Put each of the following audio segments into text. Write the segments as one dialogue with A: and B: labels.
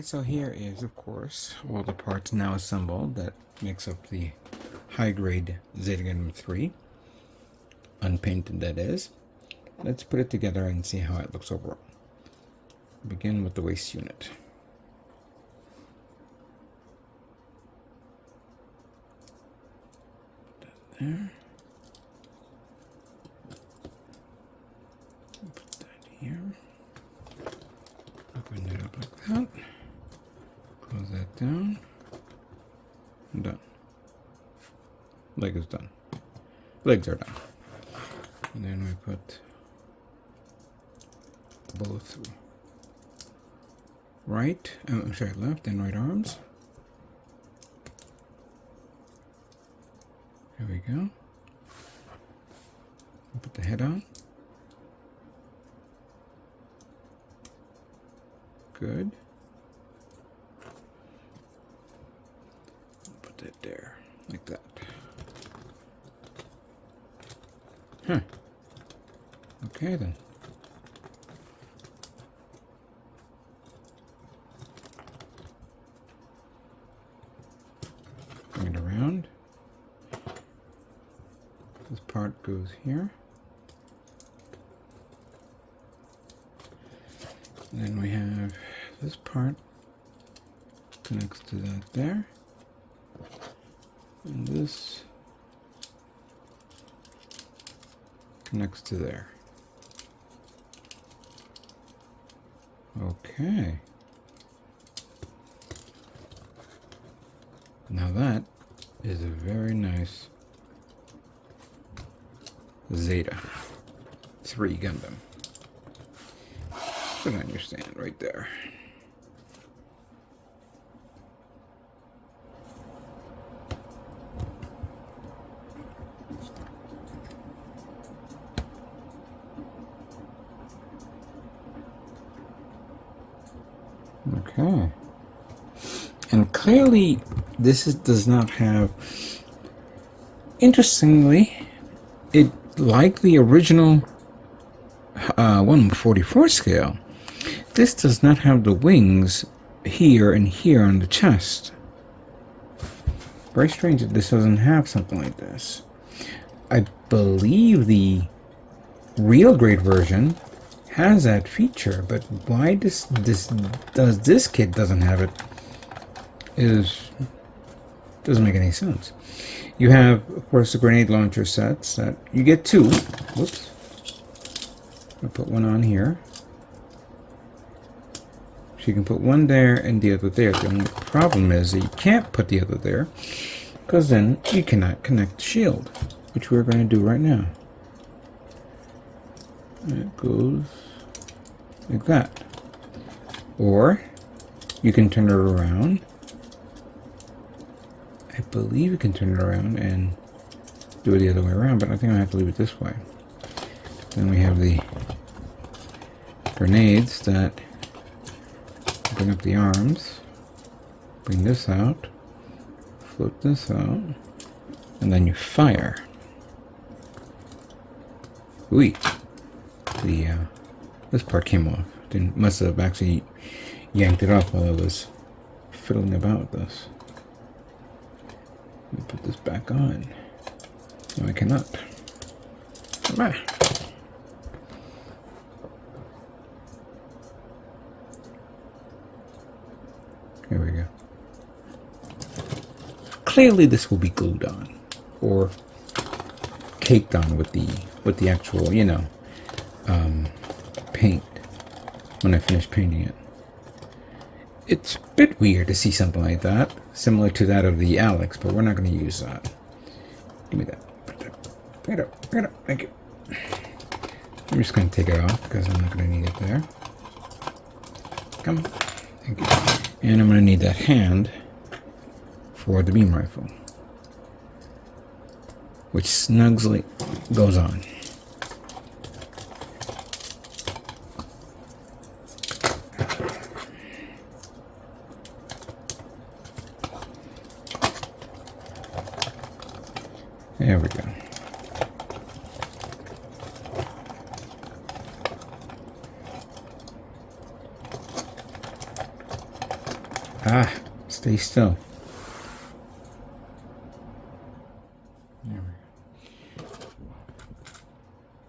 A: Alright, so here is, of course, all the parts now assembled that makes up the high-grade Zeta Gundam 3. Unpainted, that is. Let's put it together and see how it looks overall. Begin with the waist unit. Put that there. Put that here. Open it up like that. Close that down. I'm done. Leg is done. Legs are done. And then we put both left and right arms. There we go. Put the head on. Good. Put that there, like that. Huh. Okay then. Bring it around. This part goes here. And then we have this part connects to that there. And this connects to there. Okay. Now that is a very nice Zeta 3 Gundam. Put it on your stand right there. Okay. And clearly this does not have, interestingly, it like the original 1/44 scale, this does not have the wings here and here on the chest. Very strange that this doesn't have something like this. I believe the real grade version has that feature, but why this kit doesn't have it doesn't make any sense. You have, of course, the grenade launcher sets that you get two. Whoops. I'll put one on here. So you can put one there and the other there. The only problem is that you can't put the other there because then you cannot connect the shield, which we're going to do right now. And it goes like that. Or you can turn it around. I believe you can turn it around and do it the other way around, but I think I have to leave it this way. Then we have the grenades that bring up the arms, bring this out, flip this out, and then you fire. Ooh, this part came off. Must have actually yanked it off while I was fiddling about with this. Let me put this back on. No, I cannot. Come on. Here we go. Clearly this will be glued on or caked on with the actual, you know, paint when I finish painting it. It's a bit weird to see something like that, similar to that of the Alex, but we're not going to use that. Give me that. Put that. Pick it up. Pick it up. Thank you. I'm just going to take it off because I'm not going to need it there. Come on. Thank you. And I'm going to need that hand for the beam rifle, which snugly goes on. There we go. Ah, stay still. There we go.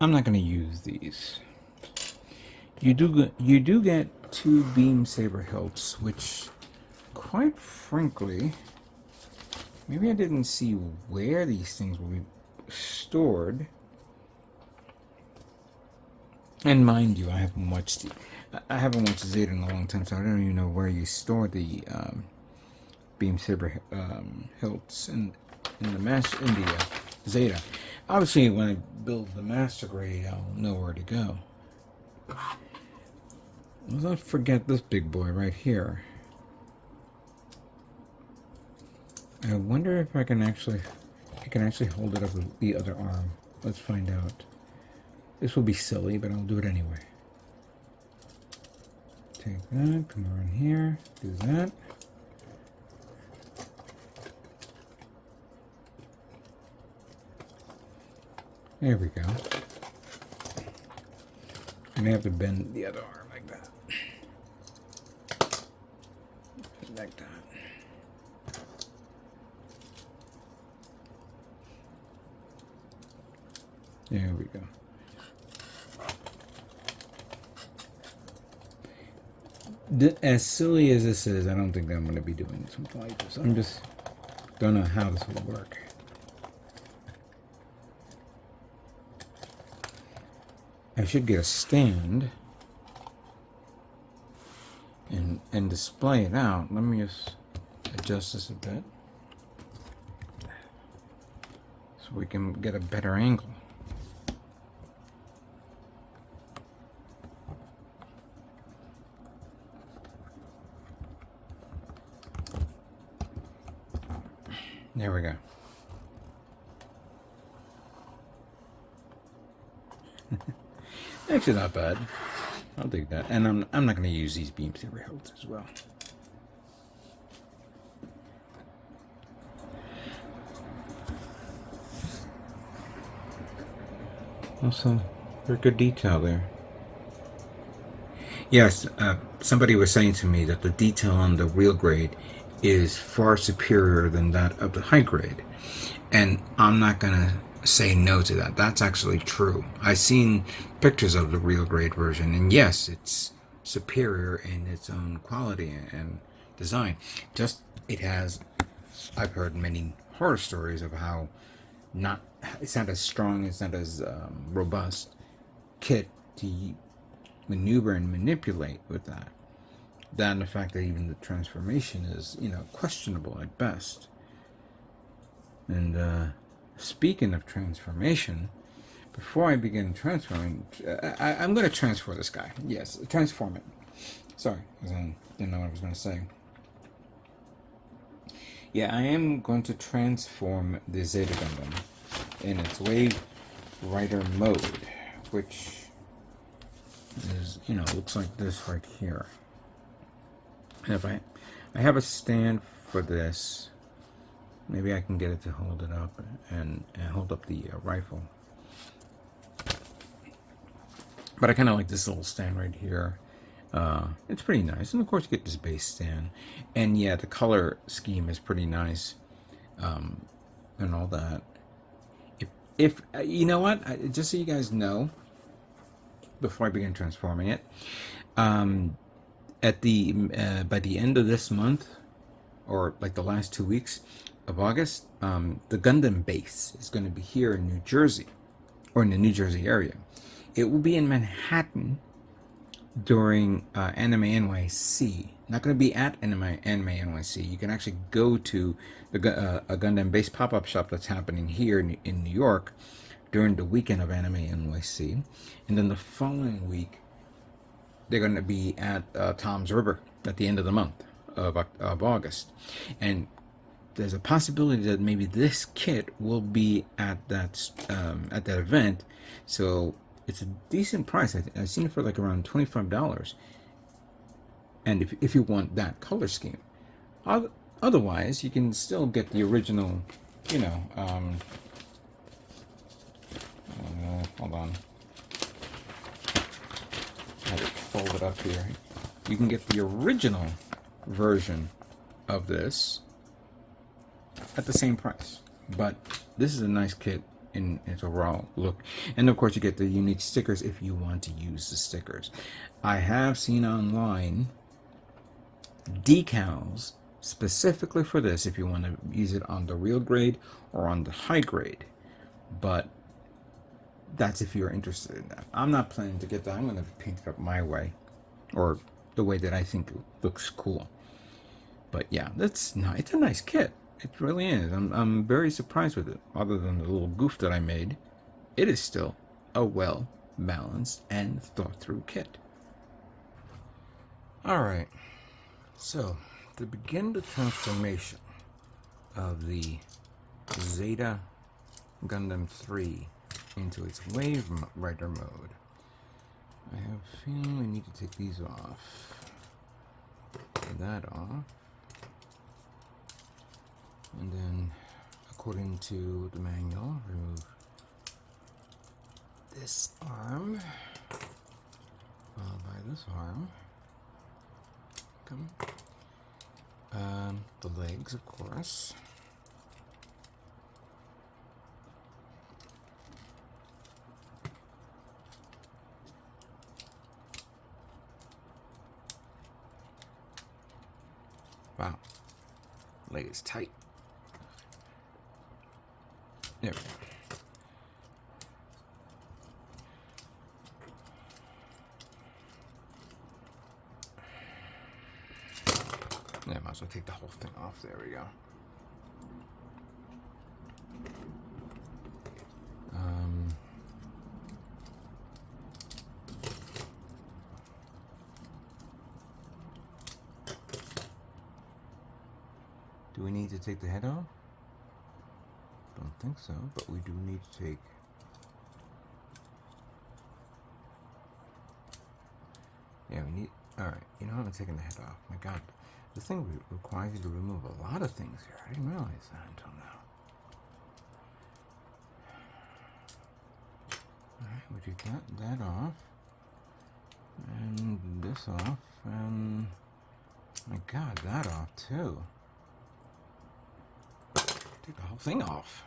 A: I'm not going to use these. You do get 2 beam saber hilts, which, quite frankly, maybe I didn't see where these things will be stored. And mind you, I haven't watched Zeta in a long time, so I don't even know where you store the beam saber hilts in the Zeta. Obviously, when I build the master grade, I'll know where to go. Let's not forget this big boy right here. I wonder if I can actually hold it up with the other arm. Let's find out. This will be silly, but I'll do it anyway. Take that, come around here, do that. There we go. I may have to bend the other arm like that. Like that. There we go. As silly as this is, I don't think that I'm going to be doing something like this. I'm just don't know how this will work. I should get a stand and display it out. Let me just adjust this a bit so we can get a better angle. There we go. Actually, not bad. I'll take that. And I'm not going to use these beam saber hilts as well. Also, very good detail there. Yes, somebody was saying to me that the detail on the real grade is far superior than that of the high grade. And I'm not going to say no to that. That's actually true. I've seen pictures of the real grade version, and yes, it's superior in its own quality and design. Just it has, I've heard many horror stories of how it's not as strong, it's not as robust kit to maneuver and manipulate with that. That and the fact that even the transformation is, questionable at best. And speaking of transformation, before I begin transforming, I'm going to transfer this guy. Yes, transform it. Sorry, because I didn't know what I was going to say. Yeah, I am going to transform the Zeta Gundam in its Wave Rider mode, which is, looks like this right here. And if I have a stand for this, maybe I can get it to hold it up and hold up the rifle. But I kind of like this little stand right here. It's pretty nice. And of course you get this base stand. And yeah, the color scheme is pretty nice. And all that. If you know what, just so you guys know, before I begin transforming it, by the end of this month, or like the last 2 weeks of August, the Gundam base is going to be here in New Jersey, or in the New Jersey area. It will be in Manhattan during Anime NYC. Not going to be at Anime NYC. You can actually go to a Gundam base pop-up shop that's happening here in New York during the weekend of Anime NYC, and then the following week they're going to be at Tom's River at the end of the month of August. And there's a possibility that maybe this kit will be at that event. So it's a decent price. I've seen it for like around $25. And if you want that color scheme. Otherwise, you can still get the original, hold on. I have it folded up here. You can get the original version of this at the same price. But this is a nice kit in its overall look. And of course you get the unique stickers if you want to use the stickers. I have seen online decals specifically for this if you want to use it on the real grade or on the high grade. But that's if you're interested in that. I'm not planning to get that. I'm going to paint it up my way, or the way that I think it looks cool. But yeah, that's not, it's a nice kit. It really is. I'm very surprised with it. Other than the little goof that I made, it is still a well balanced and thought through kit. Alright, so to begin the transformation of the Zeta Gundam 3 into its Wave Rider mode, I have a feeling we need to take these off. That off. And then, according to the manual, remove this arm, followed by this arm. The legs, of course. Wow, leg is tight. There we go. Yeah, I might as well take the whole thing off. There we go. Do we need to take the head off? Don't think so, but we do need to take we need. Alright, you know, I'm taking the head off. My god, this thing requires you to remove a lot of things here. I didn't realize that until now. Alright, we take that off, and this off, and my god, that off too. Take the whole thing off.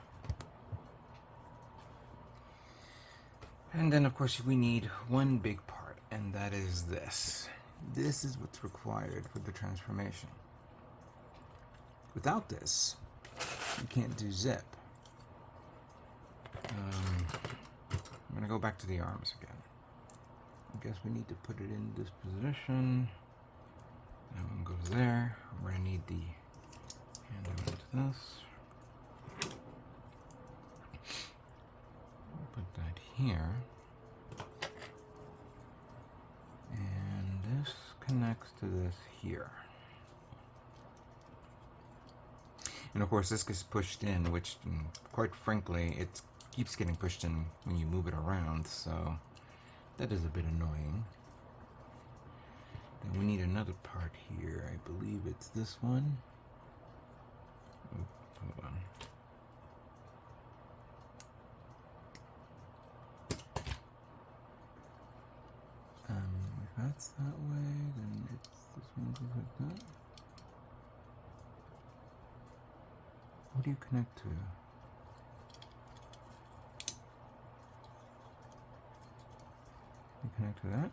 A: And then of course we need one big part, and that is this. This is what's required for the transformation. Without this, you can't do zip. I'm gonna go back to the arms again. I guess we need to put it in this position. That one goes there. We're gonna need the handle into this. Put that here. And this connects to this here. And of course this gets pushed in, which quite frankly it keeps getting pushed in when you move it around, so that is a bit annoying. Then we need another part here. I believe it's this one. Oh, hold on. If that's that way, then it's this one goes like that. What do you connect to? You connect to that?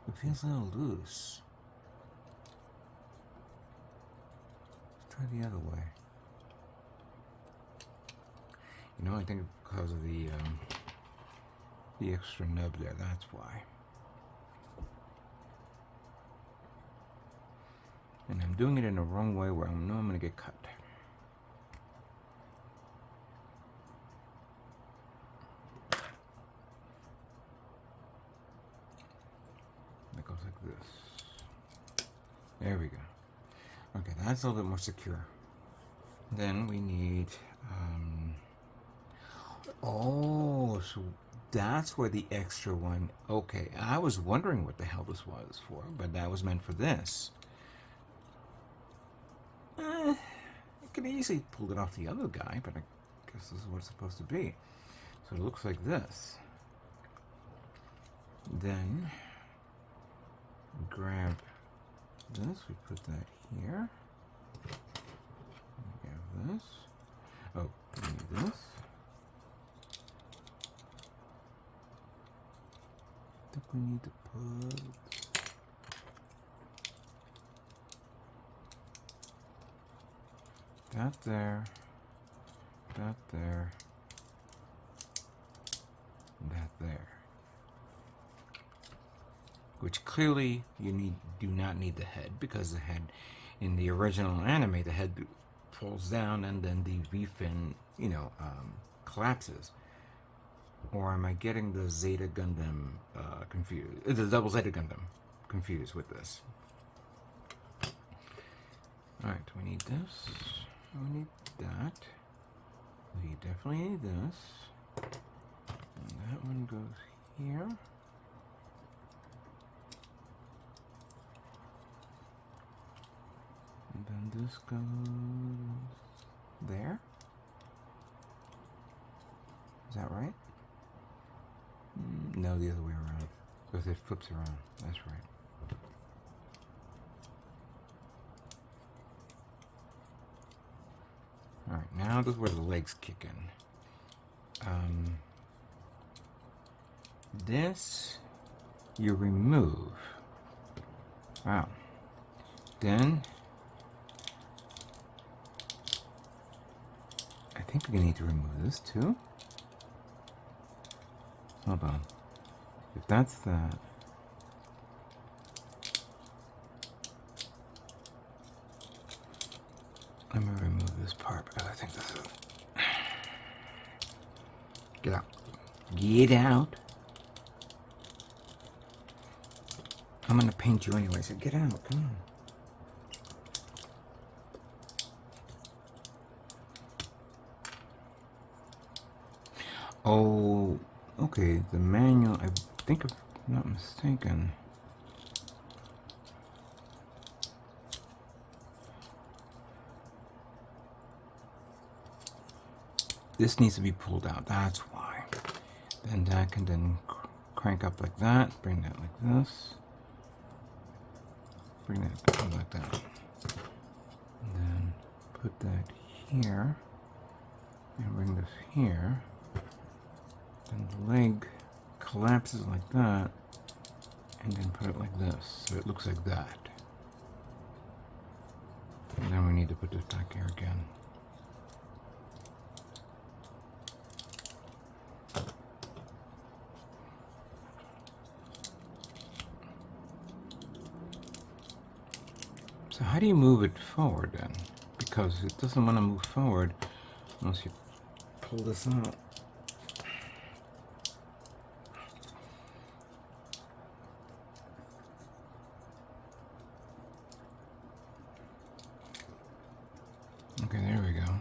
A: It feels a little loose. Let's try the other way. You know, I think because of the extra nub there, that's why. And I'm doing it in the wrong way where I know I'm going to get cut. That goes like this. There we go. Okay, that's a little bit more secure. Then we need, oh, so that's where the extra one, okay, I was wondering what the hell this was for, but that was meant for this. I could easily pull it off the other guy, but I guess this is what it's supposed to be. So it looks like this. Then grab this, we put that here. We have this. Oh, we need this. I think we need to put that there, that there, and that there. Which clearly you do not need the head, because the head in the original anime, the head falls down and then the V-fin, collapses. Or am I getting the Zeta Gundam confused? The double Zeta Gundam confused with this. Alright, we need this. We need that. We definitely need this. And that one goes here. And then this goes there. Is that right? No, the other way around. Because it flips around. That's right. Alright, now this is where the legs kick in. This you remove. Wow. Then I think we need to remove this too. Hold on. If that's that, let me remove this part because I think this is. Get out. Get out. I'm gonna paint you anyway, so get out. Come on. Oh, okay. The manual, I think if I'm not mistaken. This needs to be pulled out, that's why. Then that can then crank up like that, bring that like this. Bring that down like that. And then put that here. And bring this here. Then the leg collapses like that. And then put it like this, so it looks like that. And then we need to put this back here again. So how do you move it forward then? Because it doesn't want to move forward unless you pull this out. Okay, there we go.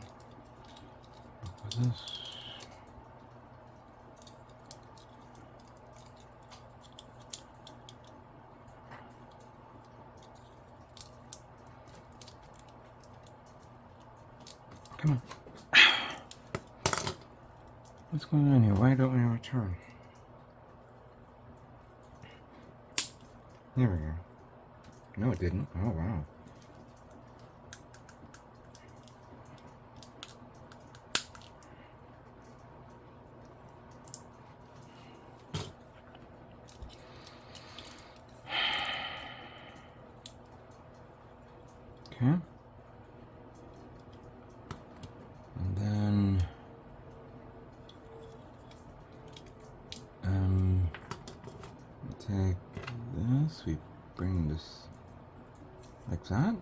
A: Look at this. Come on. What's going on here? Why don't we return? There we go. No, it didn't. Oh, wow. Okay. And then we take this, we bring this like that.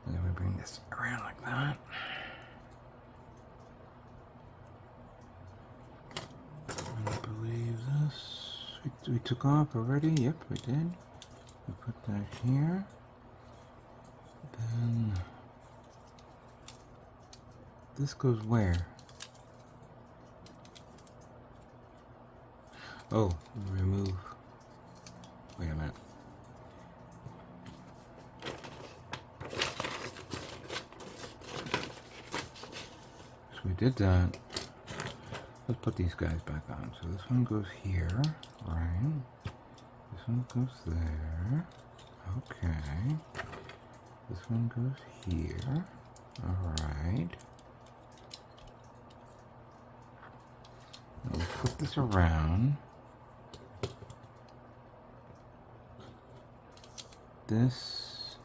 A: And then we bring this around like that. And I believe this we took off already. Yep, we did. We put that here. Then this goes where? Oh, remove. Wait a minute. So we did that. let's put these guys back on. So this one goes here, right? This one goes there. Okay. This one goes here. Alright. Let's flip this around. This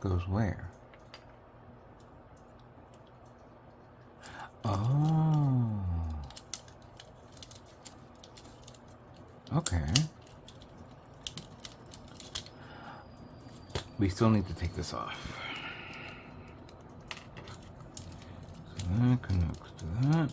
A: goes where? Oh. Okay. We still need to take this off. So that connects to that.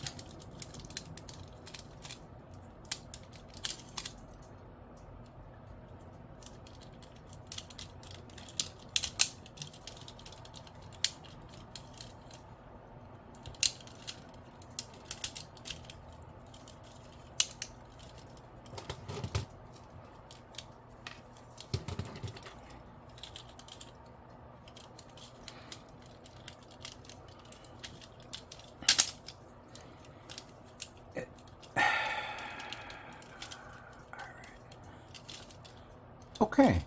A: Okay.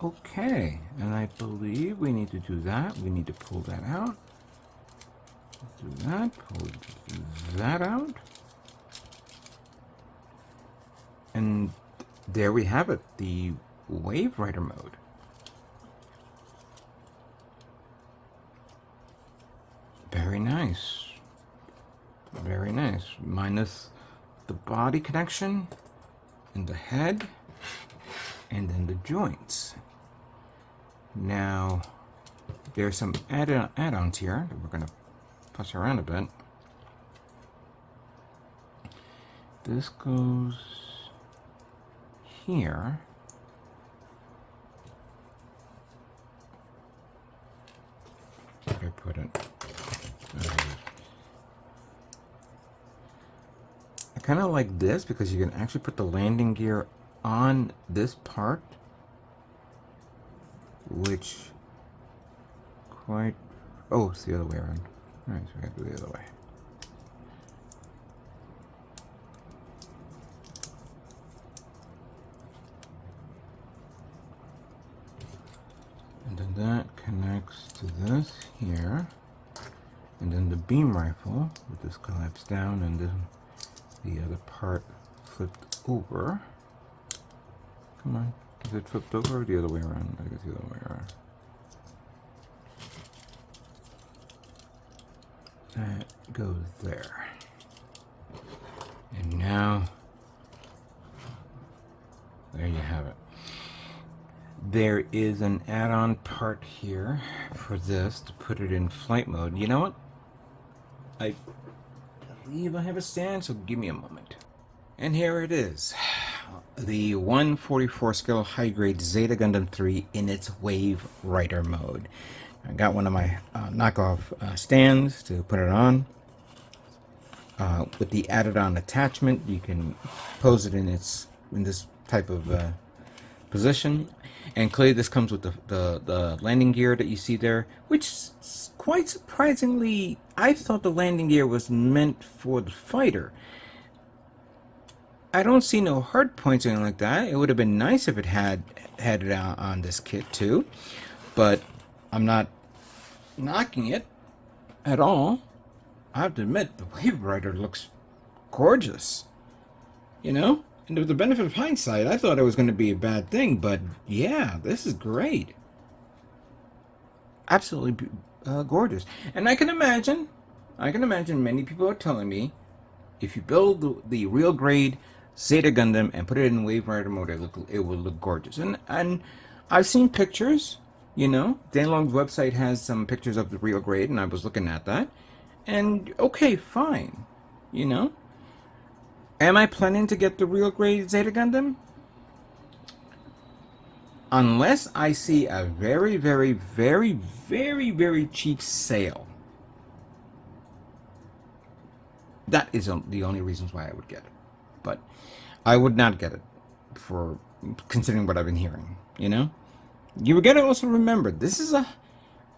A: Okay, and I believe we need to do that. We need to pull that out. Let's do that. Pull that out. And there we have it, the Wave Rider mode. Very nice. Very nice. Minus the body connection and the head. And then the joints. Now, there's some add-ons here that we're going to fuss around a bit. This goes here. Where did I put it? I kind of like this because you can actually put the landing gear on this part, which oh, it's the other way around. Alright, so we gotta do the other way. And then that connects to this here, and then the beam rifle, with this collapsed down, and then the other part flipped over. Come on. Is it flipped over or the other way around? I think it's the other way around. That goes there. And now, there you have it. There is an add-on part here for this to put it in flight mode. You know what? I believe I have a stand, so give me a moment. And here it is. The 1/44 scale high-grade Zeta Gundam 3 in its Wave Rider mode. I got one of my knockoff stands to put it on. With the added-on attachment, you can pose it in this type of position. And clearly, this comes with the landing gear that you see there, which quite surprisingly, I thought the landing gear was meant for the fighter. I don't see no hard points or anything like that. It would have been nice if it had it on this kit too, but I'm not knocking it at all. I have to admit, the Wave Rider looks gorgeous, you know? And with the benefit of hindsight, I thought it was going to be a bad thing, but yeah, this is great. Absolutely gorgeous. And I can imagine many people are telling me, if you build the real grade Zeta Gundam and put it in Wave Rider mode, it will look gorgeous. And I've seen pictures, you know. Danlong's website has some pictures of the real grade, and I was looking at that. And okay, fine, you know. Am I planning to get the real grade Zeta Gundam? Unless I see a very, very, very, very, very cheap sale. That is the only reasons why I would get it. But I would not get it for considering what I've been hearing, you know? You got to also remember, this is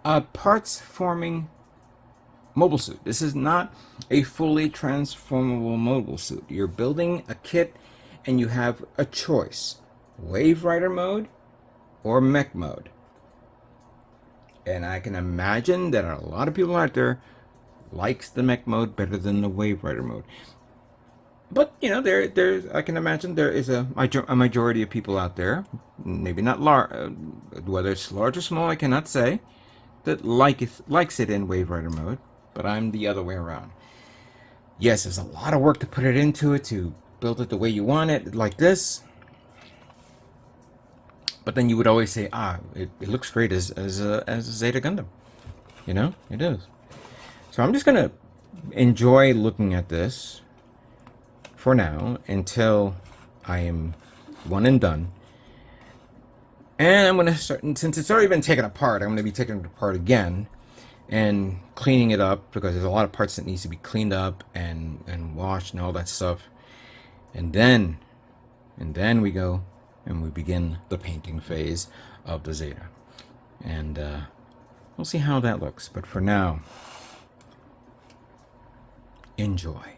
A: a parts forming mobile suit. This is not a fully transformable mobile suit. You're building a kit and you have a choice: Wave Rider mode or mech mode. And I can imagine that a lot of people out there likes the mech mode better than the Wave Rider mode. But you know, there's I can imagine there is a majority of people out there, maybe not large, whether it's large or small, I cannot say, that likes it in Wave Rider mode. But I'm the other way around. Yes, there's a lot of work to put it into it, to build it the way you want it, like this. But then you would always say, it looks great as a Zeta Gundam. You know, it is. So I'm just gonna enjoy looking at this for now until I am one and done. And I'm gonna start, since it's already been taken apart, I'm gonna be taking it apart again and cleaning it up, because there's a lot of parts that needs to be cleaned up and washed and all that stuff. And then we go and we begin the painting phase of the Zeta. And we'll see how that looks. But for now, enjoy.